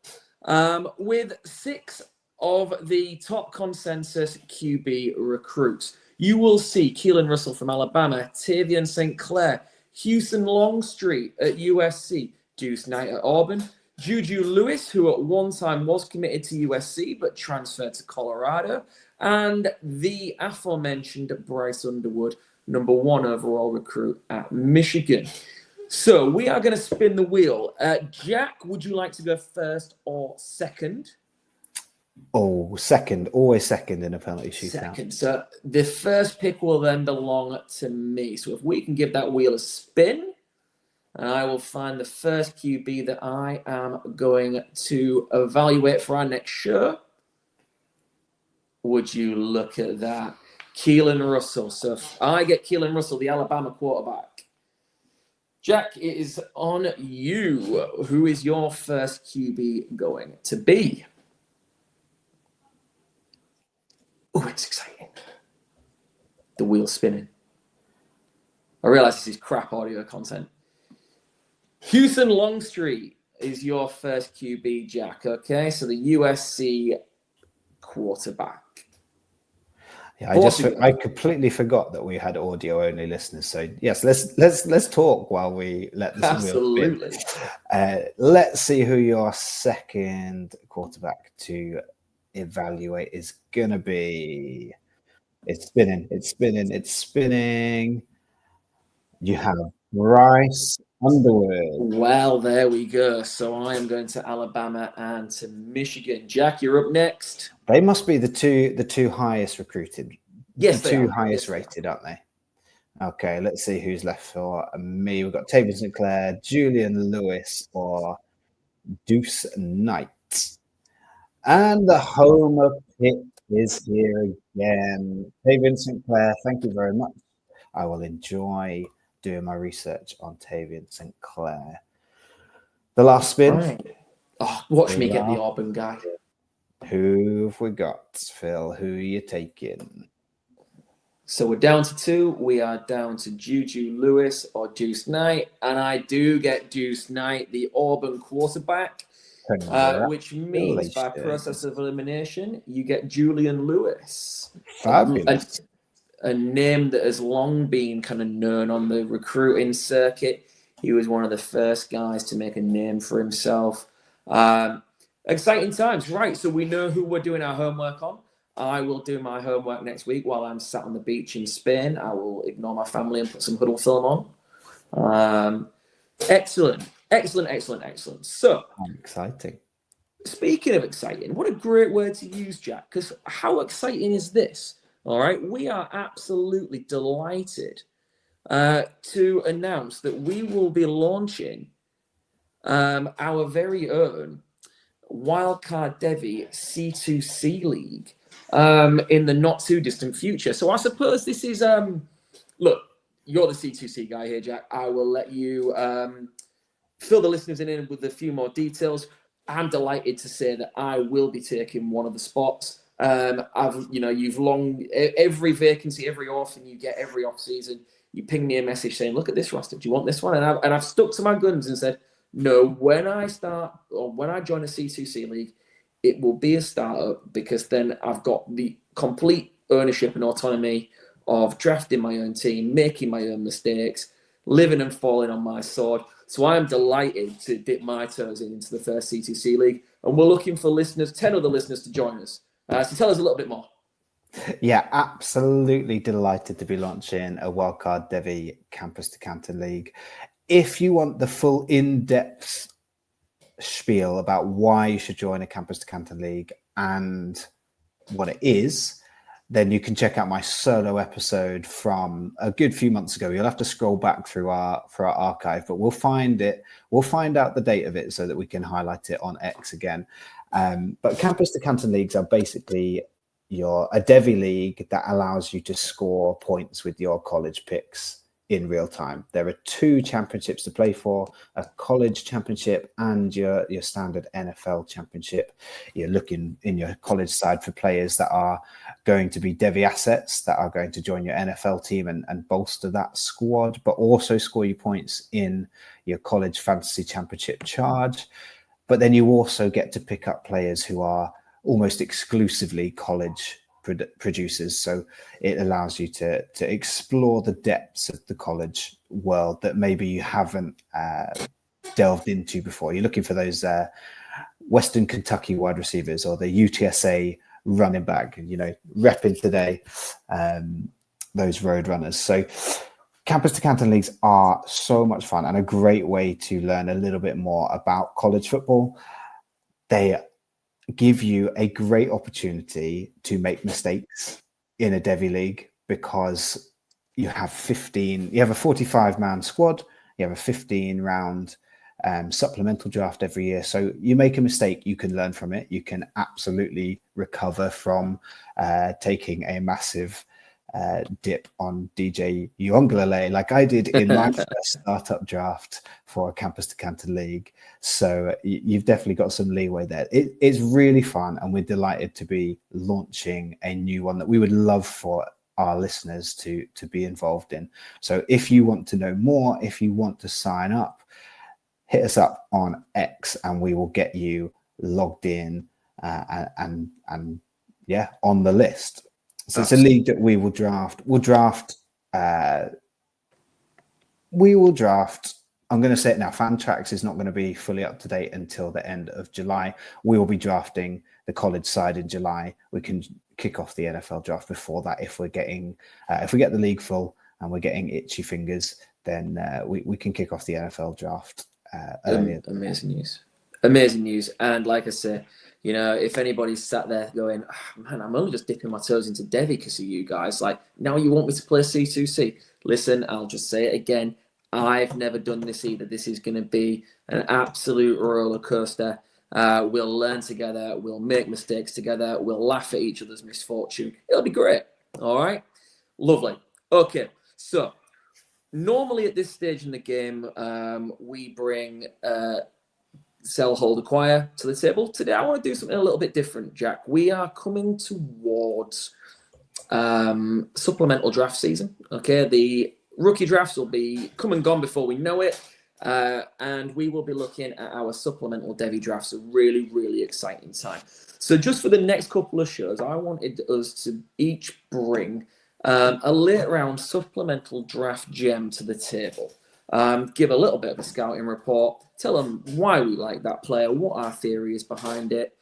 with 6 of the top consensus QB recruits. You will see Keelan Russell from Alabama, Tavion St. Clair, Houston Longstreet at USC, Deuce Knight at Auburn, Juju Lewis, who at one time was committed to USC but transferred to Colorado, and the aforementioned Bryce Underwood, number 1 overall recruit at Michigan. So we are going to spin the wheel. Jack, would you like to go first or second? Oh, second. Always second in a penalty shootout. Second. So the first pick will then belong to me. So if we can give that wheel a spin, and I will find the first QB that I am going to evaluate for our next show. Would you look at that? Keelan Russell. So if I get Keelan Russell, the Alabama quarterback. Jack, it is on you. Who is your first QB going to be? Oh, it's exciting. The wheel's spinning. I realize this is crap audio content. Houston Longstreet is your first QB, Jack. Okay, so the USC quarterback. Yeah, I completely forgot that we had audio only listeners. So yes, let's talk while we let this absolutely. Let's see who your second quarterback to evaluate is gonna be. It's spinning. You have Bryce Underwood. Well, there we go. So I am going to Alabama and to Michigan. Jack, you're up next. They must be the two highest recruited. Yes, the two highest rated, aren't they? Okay, let's see who's left for me. We've got Tavion St. Clair, Julian Lewis, or Deuce Knight. And the homer pick is here again. Tavion St. Clair, thank you very much. I will enjoy doing my research on Tavion St. Clair. The last spin. Right. Oh, watch me get the Auburn guy. Who have we got, Phil? Who are you taking? So we're down to 2. We are down to Juju Lewis or Deuce Knight. And I do get Deuce Knight, the Auburn quarterback, which means by process of elimination, you get Julian Lewis. Fabulous. A name that has long been kind of known on the recruiting circuit. He was one of the first guys to make a name for himself. Exciting times. Right, so we know who we're doing our homework on. I will do my homework next week while I'm sat on the beach in Spain. I will ignore my family and put some huddle film on. Excellent. So, exciting. Speaking of exciting, what a great word to use, Jack, because how exciting is this? All right, we are absolutely delighted to announce that we will be launching our very own Wildcard Devy C2C league in the not too distant future. So I suppose this is look, you're the C2C guy here, Jack. I will let you fill the listeners in with a few more details. I'm delighted to say that I will be taking one of the spots. You've long every vacancy, every orphan you get every off season, you ping me a message saying, "Look at this roster. Do you want this one?" And I've stuck to my guns and said, "No. When I start or when I join a C2C league, it will be a startup because then I've got the complete ownership and autonomy of drafting my own team, making my own mistakes, living and falling on my sword." So I am delighted to dip my toes into the first C2C league, and we're looking for 10 other listeners to join us. So tell us a little bit more. Yeah, absolutely delighted to be launching a Wildcard Devy Campus to Canton League. If you want the full in-depth spiel about why you should join a Campus to Canton League and what it is, then you can check out my solo episode from a good few months ago. You'll have to scroll back through our archive, but we'll find it. We'll find out the date of it so that we can highlight it on X again. But Campus to Canton Leagues are basically a Devy league that allows you to score points with your college picks in real time. There are 2 championships to play for, a college championship and your standard NFL championship. You're looking in your college side for players that are going to be Devy assets, that are going to join your NFL team and bolster that squad, but also score you points in your college fantasy championship charge. But then you also get to pick up players who are almost exclusively college producers. So it allows you to explore the depths of the college world that maybe you haven't delved into before. You're looking for those Western Kentucky wide receivers or the UTSA running back, repping today, those road runners. So Campus to Canton leagues are so much fun and a great way to learn a little bit more about college football. They give you a great opportunity to make mistakes in a Devy league because you have a 45-man squad, you have a 15-round supplemental draft every year. So you make a mistake, you can learn from it. You can absolutely recover from taking a massive dip on DJ Uonglele like I did in my first startup draft for a Campus to Canton league. So you've definitely got some leeway there. It's really fun, and we're delighted to be launching a new one that we would love for our listeners to be involved in. So if you want to know more, if you want to sign up, hit us up on X and we will get you logged in and on the list. So it's a league that we will draft. We will draft. I'm going to say it now. Fantrax is not going to be fully up to date until the end of July. We will be drafting the college side in July. We can kick off the NFL draft before that if we get the league full and we're getting itchy fingers. Then we can kick off the NFL draft earlier. Amazing news. And like I say, if anybody's sat there going, oh, man, I'm only just dipping my toes into Devy because of you guys. Like, now you want me to play C2C? Listen, I'll just say it again. I've never done this either. This is going to be an absolute roller coaster. We'll learn together. We'll make mistakes together. We'll laugh at each other's misfortune. It'll be great. All right? Lovely. Okay. So, normally at this stage in the game, we bring sell, hold, acquire to the table. Today, I want to do something a little bit different, Jack. We are coming towards supplemental draft season. Okay, the rookie drafts will be come and gone before we know it, and we will be looking at our supplemental Devy drafts. A really, really exciting time. So just for the next couple of shows, I wanted us to each bring a late round supplemental draft gem to the table. Give a little bit of a scouting report, tell them why we like that player, what our theory is behind it.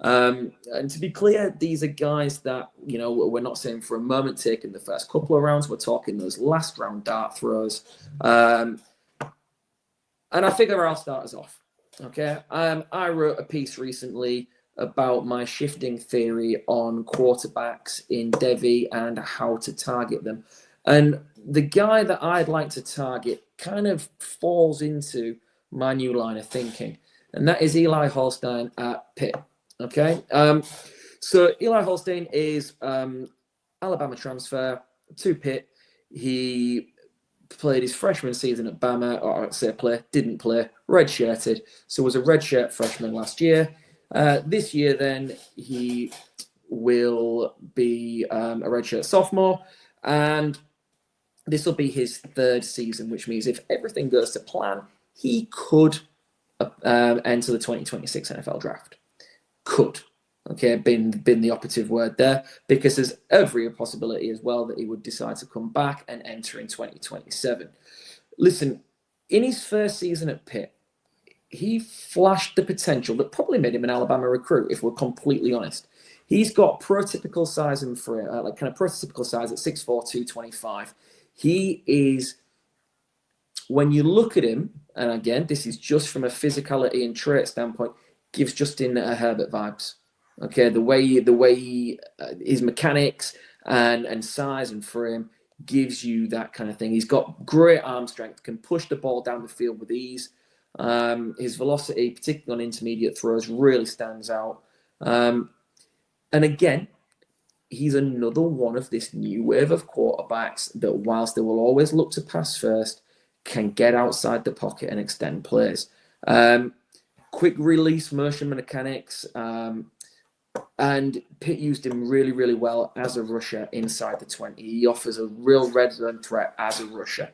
And to be clear, these are guys that, we're not saying for a moment taking the first couple of rounds. We're talking those last round dart throws. And I figure I'll start us off. Okay. I wrote a piece recently about my shifting theory on quarterbacks in Devy and how to target them. And the guy that I'd like to target kind of falls into my new line of thinking, and that is Eli Holstein at Pitt. Okay, so Eli Holstein is Alabama transfer to Pitt. He played his freshman season at Bama, or I'd say didn't play, redshirted. So was a redshirt freshman last year. This year, then he will be a redshirt sophomore, and this will be his third season, which means if everything goes to plan, he could enter the 2026 NFL draft. Could. Okay, been the operative word there, because there's every possibility as well that he would decide to come back and enter in 2027. Listen, in his first season at Pitt, he flashed the potential that probably made him an Alabama recruit, if we're completely honest. He's got prototypical size and frame, prototypical size at 6'4", 225. He is, when you look at him, and again, this is just from a physicality and trait standpoint, gives Justin Herbert vibes. Okay, the way his mechanics and size and frame gives you that kind of thing. He's got great arm strength, can push the ball down the field with ease. His velocity, particularly on intermediate throws, really stands out. And again, he's another one of this new wave of quarterbacks that, whilst they will always look to pass first, can get outside the pocket and extend plays. Quick release motion mechanics, and Pitt used him really, really well as a rusher inside the 20. He offers a real red zone threat as a rusher.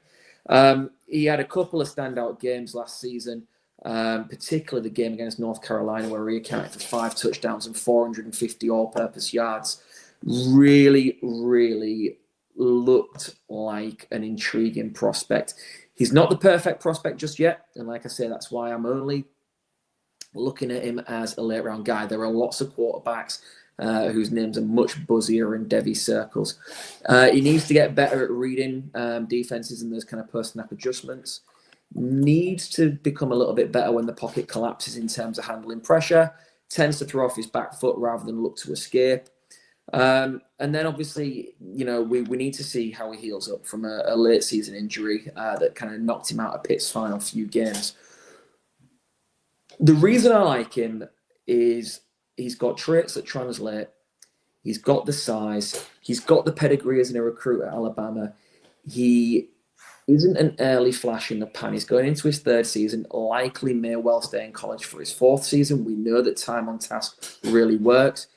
He had a couple of standout games last season, particularly the game against North Carolina, where he accounted for 5 touchdowns and 450 all-purpose yards. Really, really looked like an intriguing prospect. He's not the perfect prospect just yet, and like I say, that's why I'm only looking at him as a late-round guy. There are lots of quarterbacks whose names are much buzzier in Devy circles. He needs to get better at reading defenses and those kind of post-snap adjustments. Needs to become a little bit better when the pocket collapses in terms of handling pressure. Tends to throw off his back foot rather than look to escape. And then obviously, we need to see how he heals up from a late season injury that kind of knocked him out of Pitt's final few games. The reason I like him is he's got traits that translate. He's got the size. He's got the pedigree as a recruit at Alabama. He isn't an early flash in the pan. He's going into his 3rd season, likely may well stay in college for his 4th season. We know that time on task really works.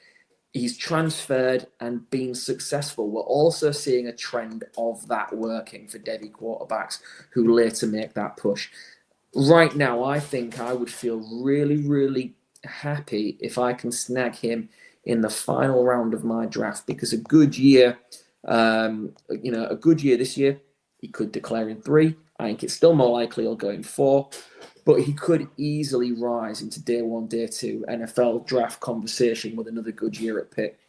He's transferred and been successful. We're also seeing a trend of that working for Devy quarterbacks who later make that push. Right now, I think I would feel really, really happy if I can snag him in the final round of my draft, because a good year this year, he could declare in 3. I think it's still more likely he'll go in 4, but he could easily rise into day 1, day 2 NFL draft conversation with another good year at Pitt.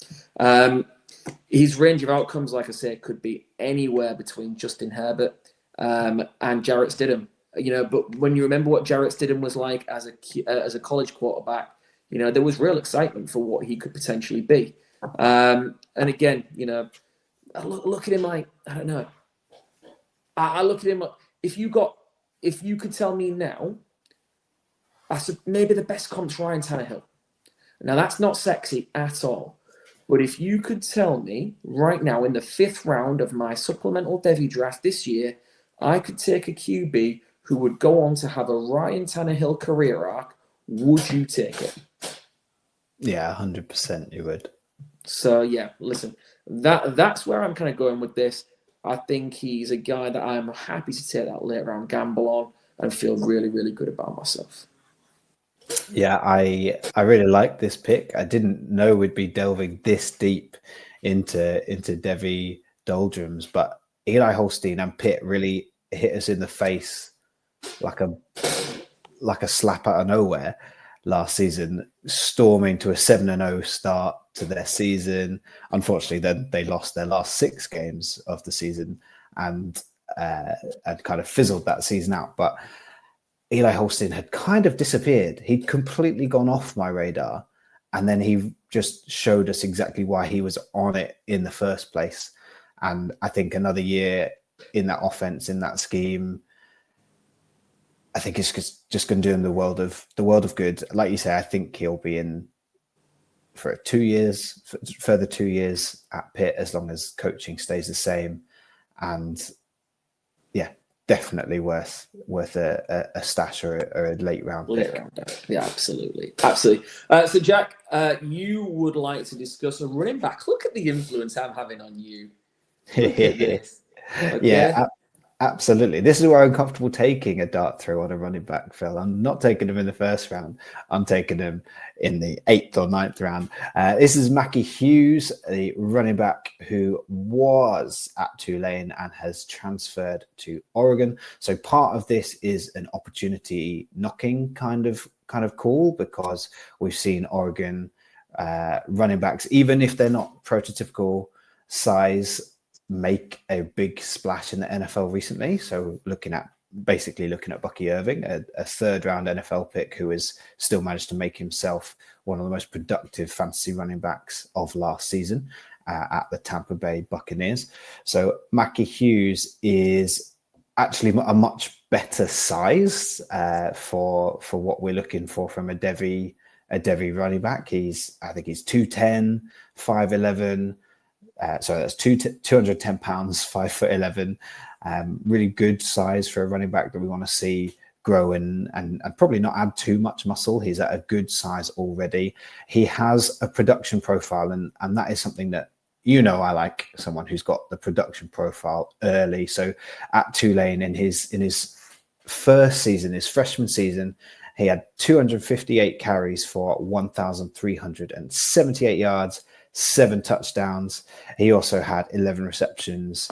His range of outcomes, like I say, could be anywhere between Justin Herbert and Jarrett Stidham. But when you remember what Jarrett Stidham was like as a college quarterback, there was real excitement for what he could potentially be. And again, I look at him like, I don't know. I look at him like, if you could tell me now, I said maybe the best comp's Ryan Tannehill. Now that's not sexy at all. But if you could tell me right now in the 5th round of my supplemental Devy draft this year, I could take a QB who would go on to have a Ryan Tannehill career arc, would you take it? Yeah, 100% you would. So yeah, listen, that's where I'm kind of going with this. I think he's a guy that I'm happy to take that late round gamble on and feel really, really good about myself. Yeah, I really like this pick. I didn't know we'd be delving this deep into Devy doldrums, but Eli Holstein and Pitt really hit us in the face like a slap out of nowhere last season, storming to a 7-0 start to their season. Unfortunately, then they lost their last 6 games of the season and kind of fizzled that season out. But Eli Holstein had kind of disappeared. He'd completely gone off my radar. And then he just showed us exactly why he was on it in the first place. And I think another year in that offense, in that scheme, I think it's just going to do him the world of good. Like you say, I think he'll be in for further 2 years at Pitt, as long as coaching stays the same. And yeah, definitely worth a stash or a late round pick. Yeah, absolutely. So Jack, you would like to discuss a running back. Look at the influence I'm having on you. Look at this. Okay. Yeah, absolutely. This is where I'm comfortable taking a dart throw on a running back, Phil. I'm not taking him in the 1st round. I'm taking him in the 8th or 9th round. This is Mackie Hughes, the running back who was at Tulane and has transferred to Oregon. So part of this is an opportunity knocking kind of call, because we've seen Oregon running backs, even if they're not prototypical size, make a big splash in the NFL recently. So looking at Bucky Irving, a 3rd round NFL pick who has still managed to make himself one of the most productive fantasy running backs of last season at the Tampa Bay Buccaneers. So Mackie Hughes is actually a much better size for what we're looking for from a Devy running back. I think he's 210, 5'11", So that's 210 pounds, 5'11", really good size for a running back that we want to see grow and probably not add too much muscle. He's at a good size already. He has a production profile, and that is something that, I like someone who's got the production profile early. So at Tulane in his first season, his freshman season, he had 258 carries for 1,378 yards, 7 touchdowns. He also had 11 receptions,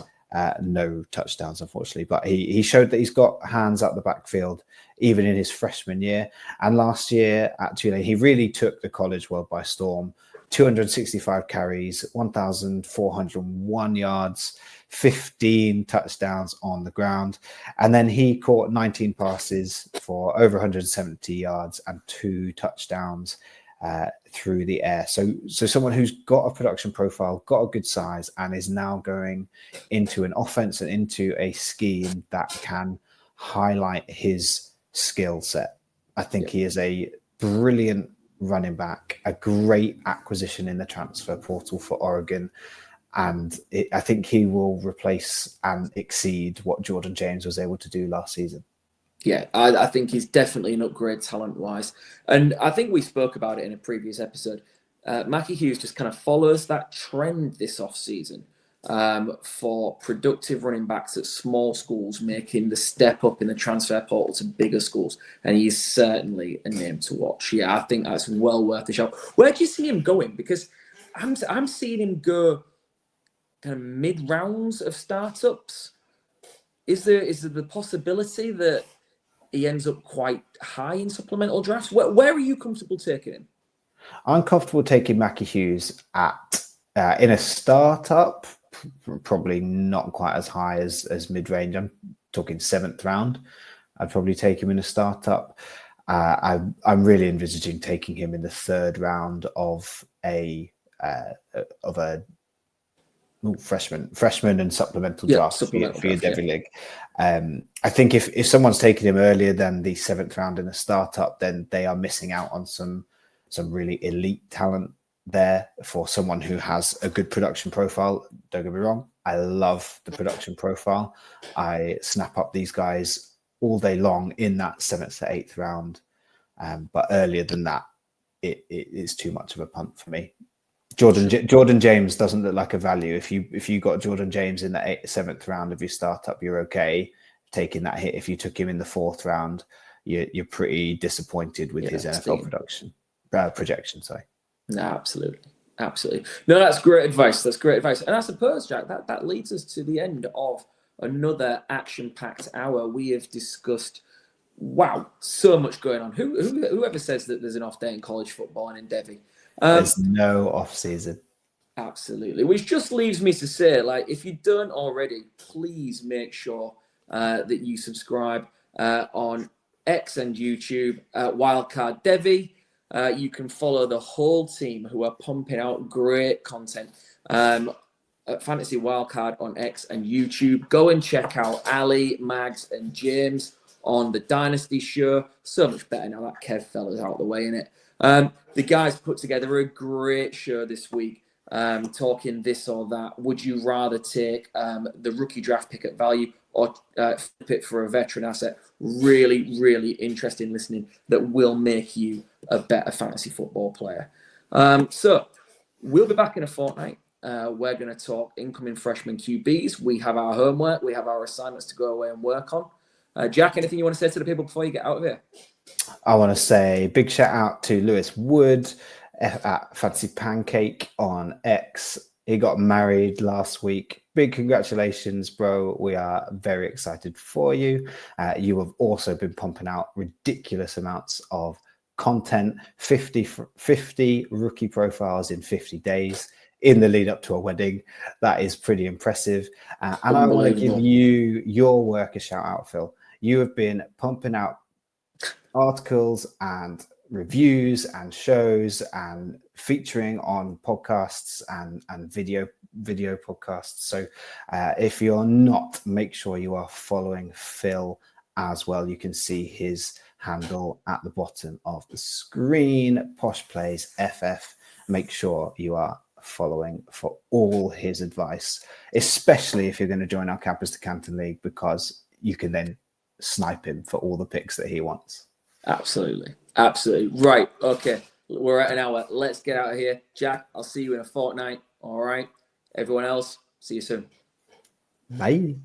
no touchdowns, unfortunately, but he showed that he's got hands up the backfield even in his freshman year. And last year at Tulane, he really took the college world by storm. 265 carries, 1,401 yards, 15 touchdowns on the ground. And then he caught 19 passes for over 170 yards and 2 touchdowns through the air. So someone who's got a production profile, got a good size, and is now going into an offense and into a scheme that can highlight his skill set. I think he is a brilliant running back, a great acquisition in the transfer portal for Oregon. And I think he will replace and exceed what Jordan James was able to do last season. Yeah, I think he's definitely an upgrade talent-wise. And I think we spoke about it in a previous episode. Mackie Hughes just kind of follows that trend this offseason for productive running backs at small schools, making the step up in the transfer portal to bigger schools. And he's certainly a name to watch. Yeah, I think that's well worth a shot. Where do you see him going? Because I'm seeing him go kind of mid-rounds of startups. Is there the possibility that he ends up quite high in supplemental drafts? Where are you comfortable taking him? I'm comfortable taking Mackie Hughes at in a startup, probably not quite as high as mid-range. I'm talking 7th round. I'd probably take him in a startup. I'm really envisaging taking him in the 3rd round of a freshman and supplemental draft for your Devy League. I think if someone's taken him earlier than the 7th round in a startup, then they are missing out on some really elite talent there for someone who has a good production profile. Don't get me wrong, I love the production profile. I snap up these guys all day long in that 7th to 8th round, but earlier than that, it is too much of a punt for me. Jordan James doesn't look like a value. If you got Jordan James in the 7th round of your startup, you're okay taking that hit. If you took him in the 4th round, you're pretty disappointed with his NFL projection. Sorry. No, absolutely. No, that's great advice. And I suppose, Jack, that leads us to the end of another action-packed hour. We have discussed, wow, so much going on. Whoever says that there's an off day in college football and in Devy? There's no off season. Absolutely. Which just leaves me to say, if you don't already, please make sure that you subscribe on X and YouTube, Wildcard Devy. You can follow the whole team who are pumping out great content at Fantasy Wildcard on X and YouTube. Go and check out Ali, Mags, and James on the Dynasty Show. So much better now that Kev fella's out of the way, innit? The guys put together a great show this week, talking this or that. Would you rather take the rookie draft pick at value or flip it for a veteran asset? Really, really interesting listening that will make you a better fantasy football player. So we'll be back in a fortnight. We're going to talk incoming freshman QBs. We have our homework. We have our assignments to go away and work on. Jack, anything you want to say to the people before you get out of here? I want to say big shout out to Lewis Wood at Fancy Pancake on X. He got married last week. Big congratulations, bro. We are very excited for you. You have also been pumping out ridiculous amounts of content, 50 rookie profiles in 50 days in the lead up to a wedding. That is pretty impressive. And I want to give you your work a shout out, Phil. You have been pumping out articles and reviews and shows and featuring on podcasts and video podcasts. So if you're not, make sure you are following Phil as well. You can see his handle at the bottom of the screen, Posh Plays FF. Make sure you are following for all his advice, especially if you're going to join our Campus to Canton League, because you can then snipe him for all the picks that he wants. Absolutely. Right. Okay. We're at an hour. Let's get out of here. Jack, I'll see you in a fortnight. All right. Everyone else, see you soon. Bye.